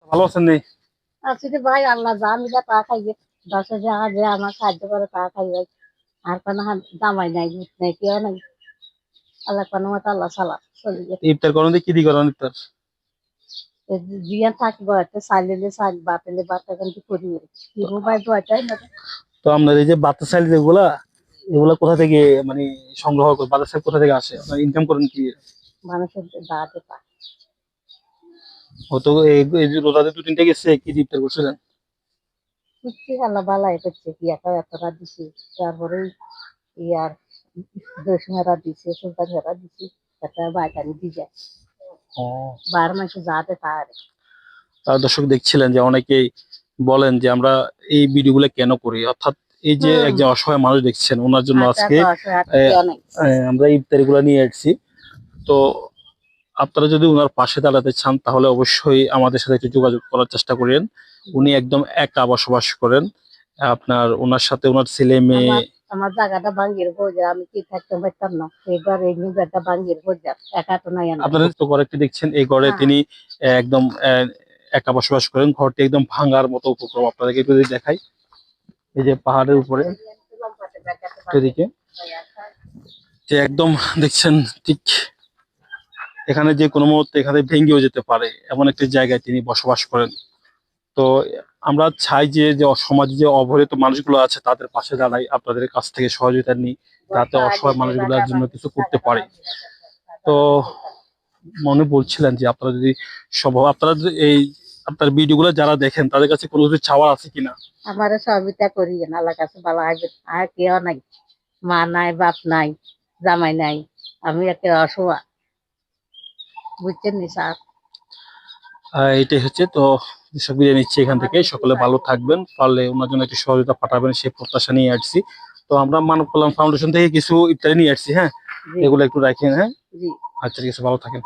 ভালো আছেন নি? আছি রে ভাই, আল্লাহ যা মিলে তা খাইবে। 10,000 যে আমার সাহায্য করে তা খাইবে। আর কোনো জামাই নাই, ভূত নাই, কেউ নাই। আল্লাহ কোনো মতো আল্লাহ সালাম চলিবে। ইফতার করেন দিয়ে কি দিয়ে করেন ইফতার? জিয়ান থাকবো একটা চাইলে চাল, বাতিলে ভাত, এখন কি করি? কি ভাই দোয়াটাই না। তো আপনার এই যে বাচ্চা চাইল যেগুলা, এগুলা কোথা থেকে মানে সংগ্রহ করে, বাচ্চা চাইল কোথা থেকে আসে? আপনার ইনকাম করেন কি? মানুষের দাঁড়াতে পা হয়তো এই যে রোজাতে 2-3টা গেছে, কি দিয়ে ইফতার করছিলেন? বুঝছি, আল্লাহ বালাই করছে, কি একটা এতটা দিছি। তারপরে ইয়ার দশ মেরা দিছে, সুলতান মেরা দিছি, একটা বাইকারি দিয়ে ও, 12 মাসে যাতে পারে। তার দর্শক দেখছিলেন যে অনেকেই বলেন যে আমরা এই ভিডিওগুলো কেন করি, অর্থাৎ এই যে হুম, একজন অসহায় মানুষ দেখছেন ওনার জন্য হাতে আজকে 10 হাতে আহ, কেউ নাই। আমরা ইফতারি গুলা নিয়ে আসছি। তো আপনারা যদি ওনার পাশে দাঁড়াতে চান তাহলে অবশ্যই আমাদের সাথে একটু যোগাযোগ করার চেষ্টা করেন। উনি একদম একা বসবাস করেন। আপনার ওনার সাথে ওনার ছেলে মেয়ে। আমার আমার জায়গাটা ভাঙ্গির বোঝা, আমি কি থাকতে পারতাম না। এইবার এই নিজেরটা ভাঙ্গির বোঝা, একা তো নাই আমরা। আপনারা তো ঘরটি দেখছেন, এই ঘরে হ্যাঁ, তিনি একদম একা বসবাস করেন। ঘরটি একদম ভাঙার মতো উপক্রম, আপনাদেরকে একটু যদি দেখাই। এই যে পাহাড়ের উপরে এদিকে যে একদম দেখছেন, ঠিক এখানে যে কোনো মুহূর্তে এখানে ভেঙেও যেতে পারে এমন একটি জায়গায় তিনি বসবাস করেন। তো আমরা চাই যে যে সমাজে যে অবহেলিত মানুষগুলো আছে তাদের পাশে দাঁড়াই, আপনাদের কাছ থেকে সহযোগিতা নিই, যাতে অসহায় মানুষগুলোর জন্য কিছু করতে পারে। তো মনে বলছিলেন যে আপনারা যদি আপনারা যদি এই আপনার ভিডিওগুলো যারা দেখেন তাদের কাছে কোনো কিছু চাওয়ার আছে কিনা? আমার সহযোগিতা করি, আল্লাহ কাছে ভালো আসবে। আর কেউ নাই, মা নাই, বাপ নাই, জামাই নাই, আমি একটা অসহায়, বুঝছেন নি স্যার? এটাই হচ্ছে তো। যেসব বিদায় নিচ্ছি এখান থেকে, সকলে ভালো থাকবেন, পারলে ওনার জন্য একটু সহযোগিতা পাঠাবেন সেই প্রত্যাশা নিয়ে আসছি। তো আমরা মানব কল্যাণ ফাউন্ডেশন থেকে কিছু ইত্যাদি নিয়ে আসছি, হ্যাঁ, জি, এগুলো একটু রাখেন, হ্যাঁ। জি। আচ্ছা, ঠিক আছে, ভালো থাকেন।